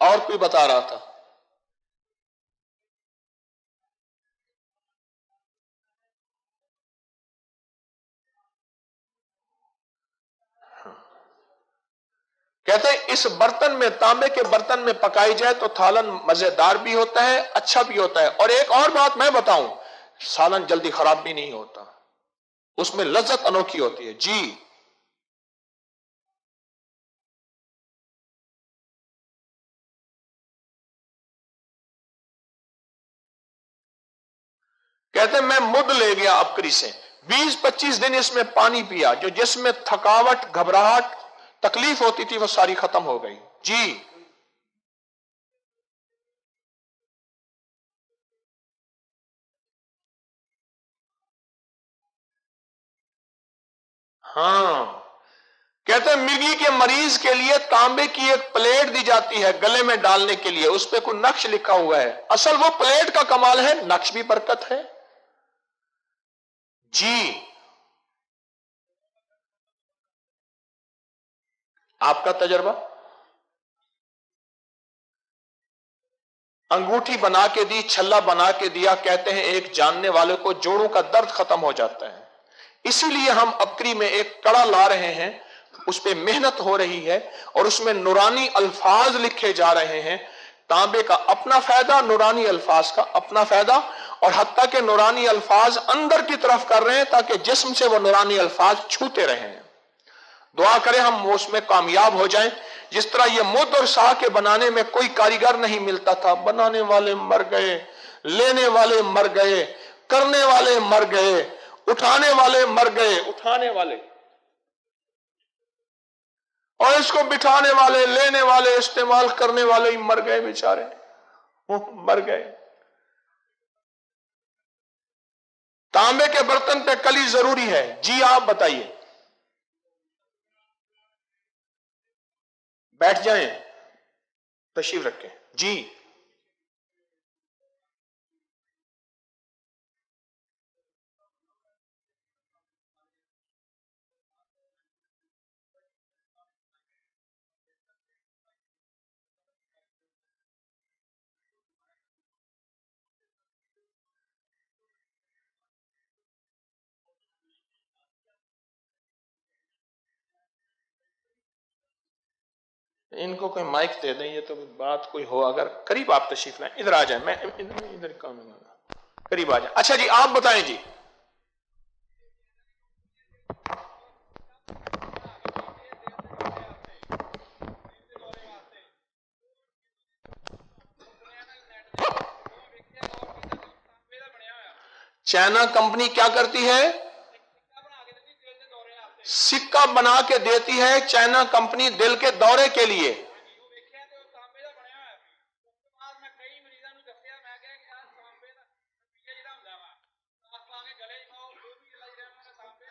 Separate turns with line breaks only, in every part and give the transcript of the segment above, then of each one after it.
और कोई बता रहा था? कहते हैं इस बर्तन में, तांबे के बर्तन में पकाई जाए तो सालन मजेदार भी होता है, अच्छा भी होता है। और एक और बात मैं बताऊं, सालन जल्दी खराब भी नहीं होता, उसमें लज्जत अनोखी होती है। जी कहते हैं मैं मुद ले गया अबकरी से, 20-25 दिन इसमें पानी पिया, जो जिसमें थकावट, घबराहट, तकलीफ होती थी वो सारी खत्म हो गई। जी हाँ, कहते हैं मिर्गी के मरीज के लिए तांबे की एक प्लेट दी जाती है गले में डालने के लिए, उस पर कोई नक्श लिखा हुआ है। असल वो प्लेट का कमाल है, नक्श भी बरकत है। जी आपका तजर्बा? अंगूठी बना के दी, छल्ला बना के दिया, कहते हैं एक जानने वाले को जोड़ों का दर्द खत्म हो जाता है। इसीलिए हम अबकरी में एक कड़ा ला रहे हैं, उस पर मेहनत हो रही है और उसमें नूरानी अल्फाज लिखे जा रहे हैं। तांबे का अपना फायदा, नूरानी अल्फाज का अपना फायदा, और हत्ता के नूरानी अल्फाज अंदर की तरफ कर रहे हैं ताकि जिस्म से वो नूरानी अल्फाज छूते रहें। दुआ करें हम उसमें कामयाब हो जाएं। जिस तरह ये मुद और शाह के बनाने में कोई कारीगर नहीं मिलता था, बनाने वाले मर गए, लेने वाले मर गए, करने वाले मर गए, उठाने वाले मर गए, उठाने वाले, और इसको बिठाने वाले, लेने वाले, इस्तेमाल करने वाले ही मर गए बेचारे, वो मर गए। तांबे के बर्तन पे कली जरूरी है। जी आप बताइए, बैठ जाएं, तशरीफ रखें। जी इनको कोई माइक दे दें, ये तो बात कोई हो, अगर करीब आप तशरीफ लाएं, इधर आ जाए, मैं इधर काम है, करीब आ जाए। अच्छा जी आप बताएं जी। चाइना कंपनी क्या करती है? सिक्का बना के देती है चाइना कंपनी दिल के दौरे के लिए।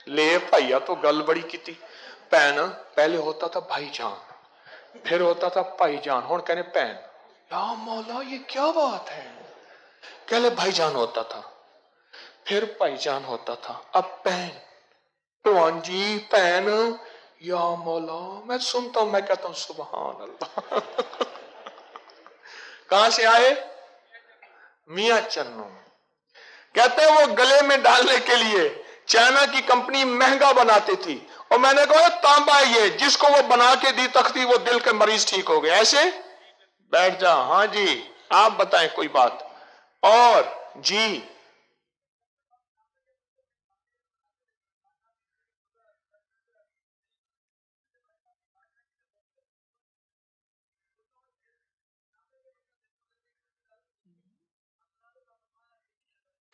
ले भाइया तो गल बड़ी की भैन, पहले होता था भाईजान, फिर होता था भाईजान, हुण कहने भैन। या मौला ये क्या बात है? पहले भाईजान होता था, फिर भाईजान होता था, अब बहन। भगवान जी भैन, या मौला, मैं सुनता हूं, मैं कहता हूं सुभान अल्लाह। कहां से आए? मियां चन्नू। कहते हैं वो गले में डालने के लिए चाइना की कंपनी महंगा बनाती थी, और मैंने कहा तांबा ये, जिसको वो बना के दी तख्ती, वो दिल के मरीज ठीक हो गए। ऐसे बैठ जा। हाँ जी आप बताएं कोई बात और। जी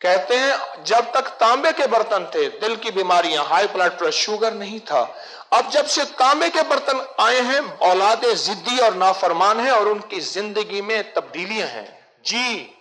कहते हैं जब तक तांबे के बर्तन थे, दिल की बीमारियां, हाई ब्लड प्रेशर, शुगर नहीं था। अब जब से तांबे के बर्तन आए हैं, औलादे जिद्दी और नाफरमान है और उनकी जिंदगी में तब्दीलियां हैं। जी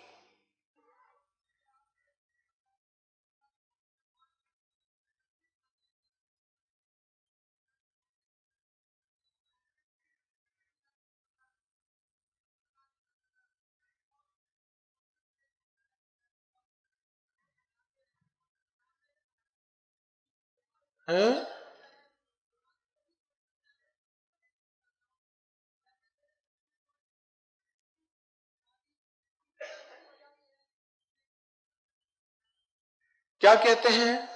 हैं? क्या कहते हैं,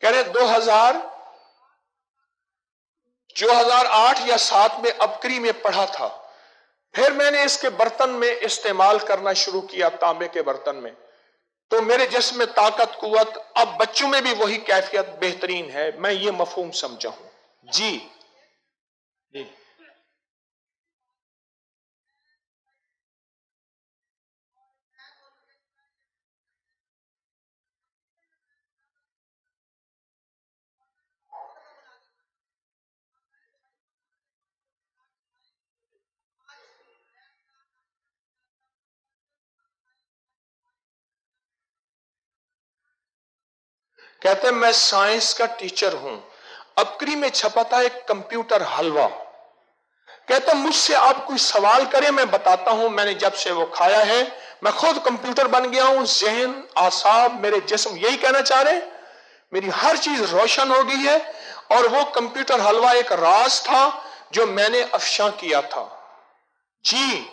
कह रहे 2008 या 7 में अबकरी में पढ़ा था, फिर मैंने इसके बर्तन में इस्तेमाल करना शुरू किया, तांबे के बर्तन में, तो मेरे जिस्म में ताकत कुव्वत, अब बच्चों में भी वही कैफियत बेहतरीन है। मैं ये मफहूम समझा हूं। जी जी। कहते हैं मैं साइंस का टीचर हूं, अबकरी में छपा था एक कंप्यूटर हलवा। कहते हैं मुझसे आप कोई सवाल करें, मैं बताता हूं, मैंने जब से वो खाया है मैं खुद कंप्यूटर बन गया हूं, जहन आसाब मेरे जिस्म यही कहना चाह रहे हैं, मेरी हर चीज रोशन हो गई है। और वो कंप्यूटर हलवा एक राज था जो मैंने अफशा किया था। जी।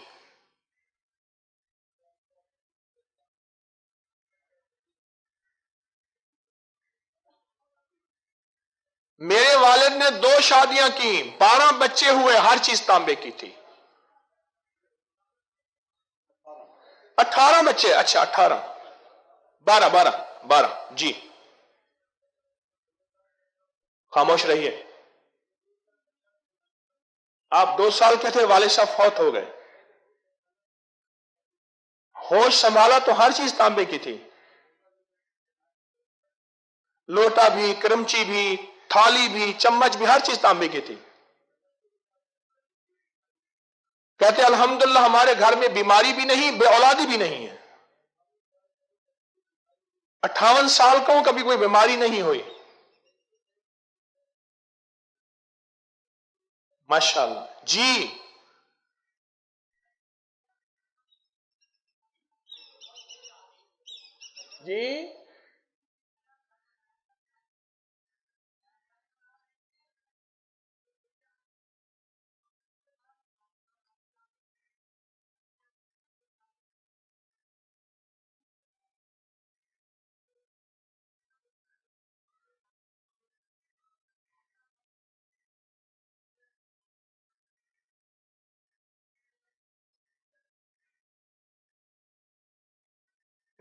मेरे वालिद ने 2 शादियां की, 12 बच्चे हुए, हर चीज तांबे की थी। 18 बच्चे, अच्छा 18, 12 12 12। जी खामोश रहिए। आप 2 साल के थे, वालिद साहब फौत हो गए, होश संभाला तो हर चीज तांबे की थी, लोटा भी, क्रमची भी, थाली भी, चम्मच भी, हर चीज तांबे की थी। कहते अल्हम्दुलिल्लाह हमारे घर में बीमारी भी नहीं, बेऔलादी भी नहीं है। 58 साल का हूं, कभी कोई बीमारी नहीं हुई, माशाअल्लाह। जी जी।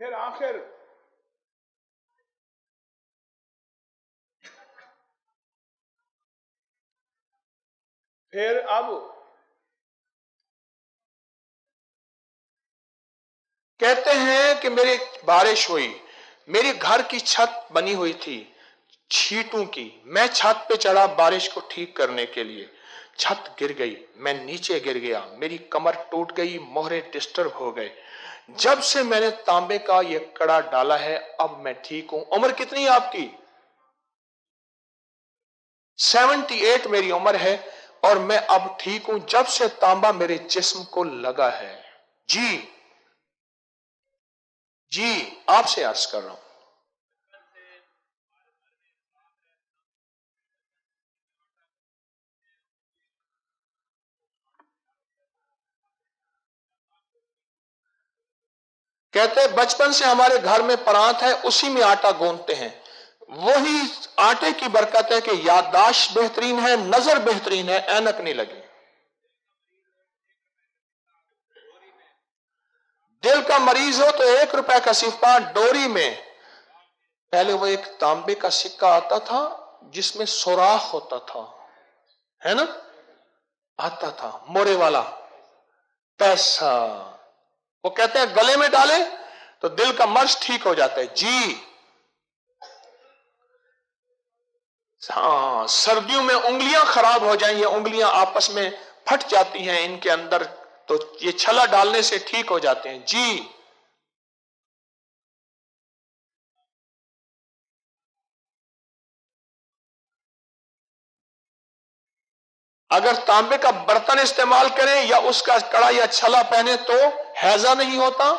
फिर आखिर फिर अब कहते हैं कि मेरे बारिश हुई, मेरी घर की छत बनी हुई थी छींटों की, मैं छत पे चढ़ा बारिश को ठीक करने के लिए, छत गिर गई, मैं नीचे गिर गया, मेरी कमर टूट गई, मोहरे डिस्टर्ब हो गए। जब से मैंने तांबे का ये कड़ा डाला है अब मैं ठीक हूं। उम्र कितनी है आपकी? 78 मेरी उम्र है और मैं अब ठीक हूं जब से तांबा मेरे जिस्म को लगा है। जी जी, आपसे अर्ज कर रहा हूं। कहते हैं बचपन से हमारे घर में परात है, उसी में आटा गूंथते हैं, वही आटे की बरकत है कि याददाश्त बेहतरीन है, नजर बेहतरीन है, ऐनक नहीं लगी। दिल का मरीज हो तो 1 रुपए का सिक्का डोरी में, पहले वो एक तांबे का सिक्का आता था जिसमें सुराख होता था, है ना, आता था मोरे वाला पैसा, वो कहते हैं गले में डाले तो दिल का मर्ज ठीक हो जाता है। जी हाँ, सर्दियों में उंगलियां खराब हो जाएं, ये उंगलियां आपस में फट जाती हैं इनके अंदर, तो ये छला डालने से ठीक हो जाते हैं। जी अगर तांबे का बर्तन इस्तेमाल करें या उसका कड़ा या छला पहने तो हैजा नहीं होता,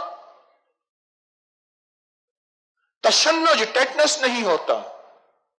तशन्नुज टेटनस नहीं होता।